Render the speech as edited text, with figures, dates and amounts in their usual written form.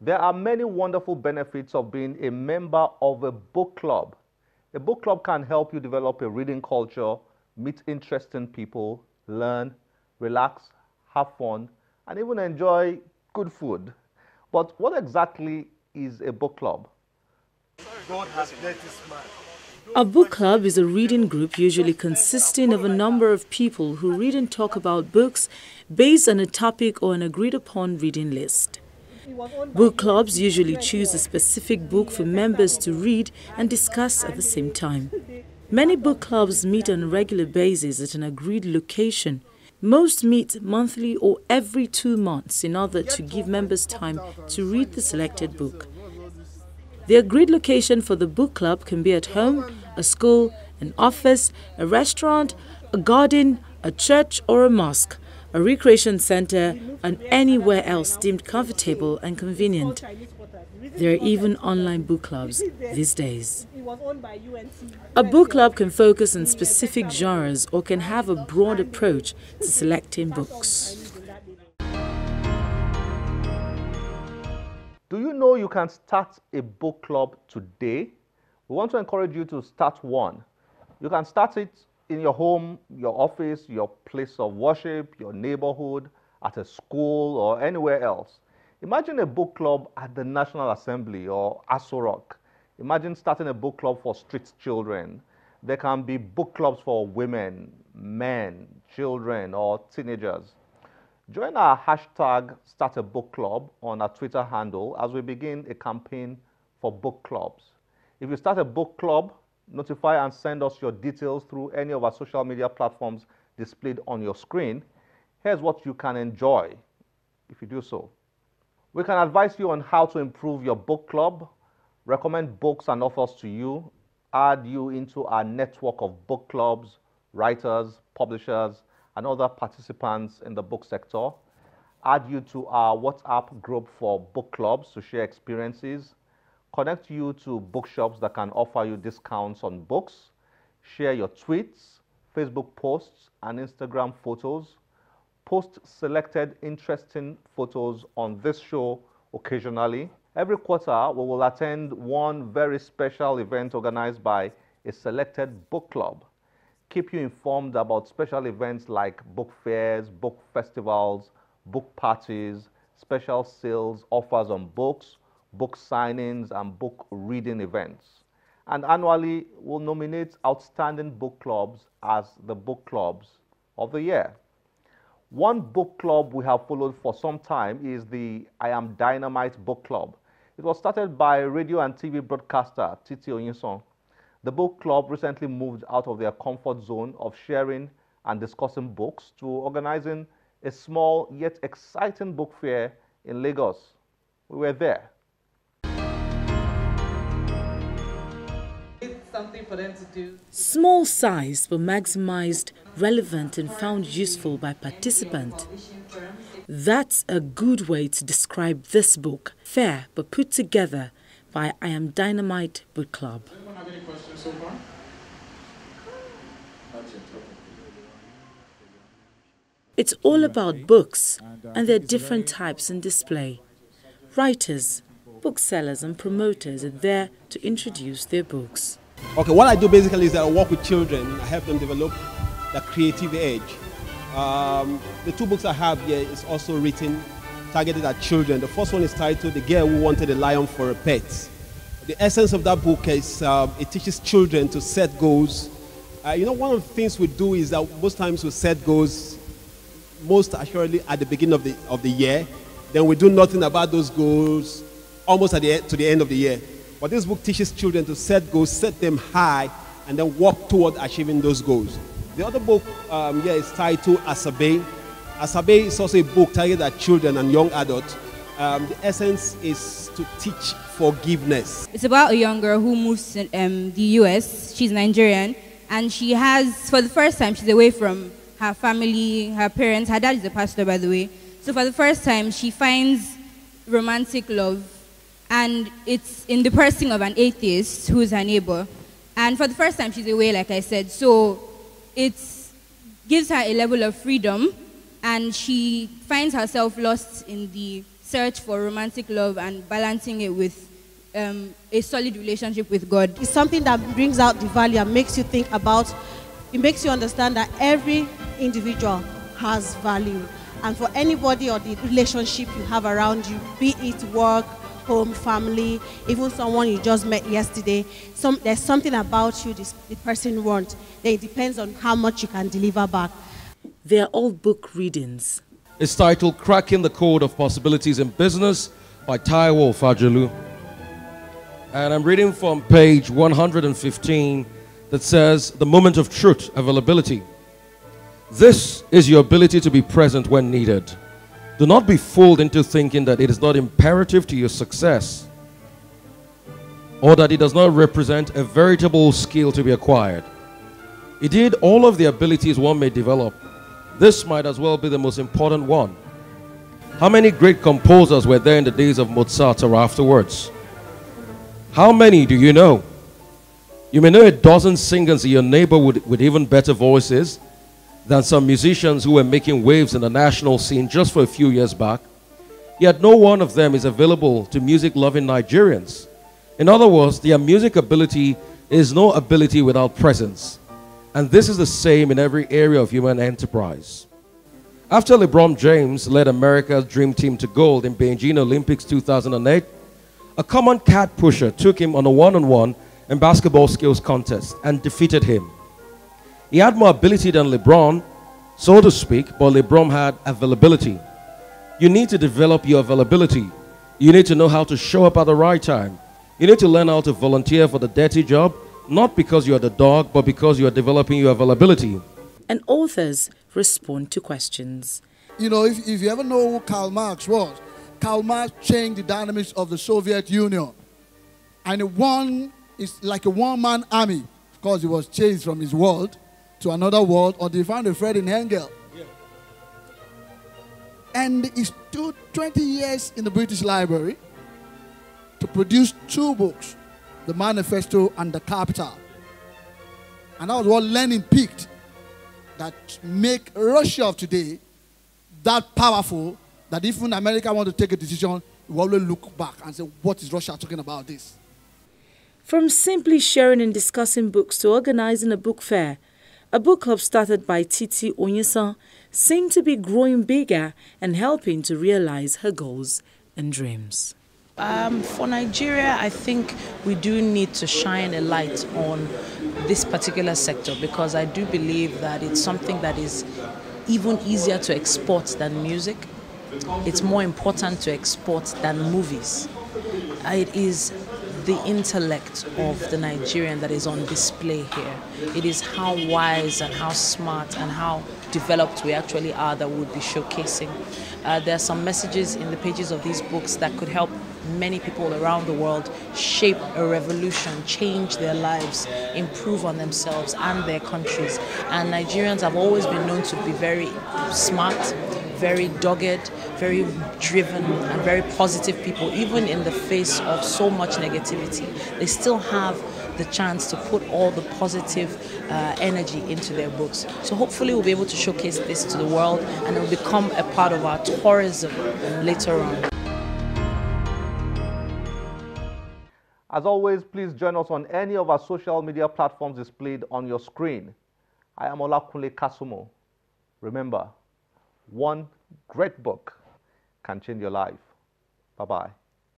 There are many wonderful benefits of being a member of a book club. A book club can help you develop a reading culture, meet interesting people, learn, relax, have fun, and even enjoy good food. But what exactly is a book club? God has blessed this man. A book club is a reading group usually consisting of a number of people who read and talk about books based on a topic or an agreed-upon reading list. Book clubs usually choose a specific book for members to read and discuss at the same time. Many book clubs meet on a regular basis at an agreed location. Most meet monthly or every 2 months in order to give members time to read the selected book. The agreed location for the book club can be at home, a school, an office, a restaurant, a garden, a church or a mosque, a recreation center, and anywhere else deemed comfortable and convenient. There are even online book clubs these days. A book club can focus on specific genres or can have a broad approach to selecting books. Do you know you can start a book club today? We want to encourage you to start one. You can start it in your home, your office, your place of worship, your neighborhood, at a school, or anywhere else. Imagine a book club at the National Assembly or Aso Rock. Imagine starting a book club for street children. There can be book clubs for women, men, children, or teenagers. Join our hashtag Start a Book Club on our Twitter handle as we begin a campaign for book clubs. If you start a book club, notify and send us your details through any of our social media platforms displayed on your screen. Here's what you can enjoy if you do so. We can advise you on how to improve your book club, recommend books and authors to you, add you into our network of book clubs, writers, publishers, and other participants in the book sector, add you to our WhatsApp group for book clubs to share experiences, connect you to bookshops that can offer you discounts on books, share your tweets, Facebook posts, and Instagram photos, post selected interesting photos on this show occasionally. Every quarter, we will attend one very special event organized by a selected book club. Keep you informed about special events like book fairs, book festivals, book parties, special sales, offers on books, book signings, and book reading events. And annually, we'll nominate outstanding book clubs as the book clubs of the year. One book club we have followed for some time is the I Am Dynamite book club. It was started by radio and TV broadcaster Titi Onyinson. The book club recently moved out of their comfort zone of sharing and discussing books to organizing a small yet exciting book fair in Lagos. We were there. Something for them to do. Small size but maximized, relevant and found useful by participants. That's a good way to describe this book, fair but put together by I Am Dynamite Book Club. Anyone have any questions so far? It's all about books, and there are different types in display. Writers, booksellers and promoters are there to introduce their books. Okay, what I do basically is that I work with children. I help them develop the creative edge. The 2 books I have here is also written, targeted at children. The first one is titled The Girl Who Wanted a Lion for a Pet. The essence of that book is it teaches children to set goals. One of the things we do is that most times we set goals most assuredly at the beginning of the year. Then we do nothing about those goals almost to the end of the year. But this book teaches children to set goals, set them high, and then work toward achieving those goals. The other book here is titled Asabe. Asabe is also a book targeted at children and young adults. The essence is to teach forgiveness. It's about a young girl who moves to the US. She's Nigerian, and she has, for the first time, she's away from her family, her parents. Her dad is a pastor, by the way. So for the first time, she finds romantic love, and it's in the person of an atheist who's her neighbor. And for the first time, she's away, like I said. So it gives her a level of freedom, and she finds herself lost in the search for romantic love and balancing it with a solid relationship with God. It's something that brings out the value and makes you think about, it makes you understand that every individual has value. And for anybody or the relationship you have around you, be it work, home, family, even someone you just met yesterday, there's something about you the person wants. Then it depends on how much you can deliver back. They are all book readings. It's titled Cracking the Code of Possibilities in Business by Taiwo Fajulu. And I'm reading from page 115 that says, The Moment of Truth, Availability. This is your ability to be present when needed. Do not be fooled into thinking that it is not imperative to your success or that it does not represent a veritable skill to be acquired. Indeed, all of the abilities one may develop, this might as well be the most important one. How many great composers were there in the days of Mozart or afterwards? How many do you know? You may know a dozen singers in your neighborhood with even better voices than some musicians who were making waves in the national scene just for a few years back. Yet no one of them is available to music-loving Nigerians. In other words, their music ability is no ability without presence. And this is the same in every area of human enterprise. After LeBron James led America's dream team to gold in Beijing Olympics 2008, a common cat pusher took him on a one-on-one in basketball skills contest and defeated him. He had more ability than LeBron, so to speak, but LeBron had availability. You need to develop your availability. You need to know how to show up at the right time. You need to learn how to volunteer for the dirty job, not because you are the dog, but because you are developing your availability. And authors respond to questions. You know, if you ever know who Karl Marx was, Karl Marx changed the dynamics of the Soviet Union. And it's like a one-man army, because he was chased from his world to another world, or they found a friend in Engel. Yeah. And he stood 20 years in the British Library to produce 2 books, The Manifesto and The Capital. And that was what Lenin picked that make Russia of today that powerful that if America want to take a decision, we always look back and say, what is Russia talking about this? From simply sharing and discussing books to organizing a book fair, a book club started by Titi Onyesan seemed to be growing bigger and helping to realize her goals and dreams. For Nigeria, I think we do need to shine a light on this particular sector, because I do believe that it's something that is even easier to export than music. It's more important to export than movies. It is the intellect of the Nigerian that is on display here. It is how wise and how smart and how developed we actually are that we'll be showcasing. There are some messages in the pages of these books that could help many people around the world shape a revolution, change their lives, improve on themselves and their countries. And Nigerians have always been known to be very smart, very dogged, very driven and very positive people. Even in the face of so much negativity, they still have the chance to put all the positive energy into their books. So hopefully we'll be able to showcase this to the world, and it will become a part of our tourism later on. As always, please join us on any of our social media platforms displayed on your screen. I am Olakunle Kasumo. Remember, one great book can change your life. Bye-bye.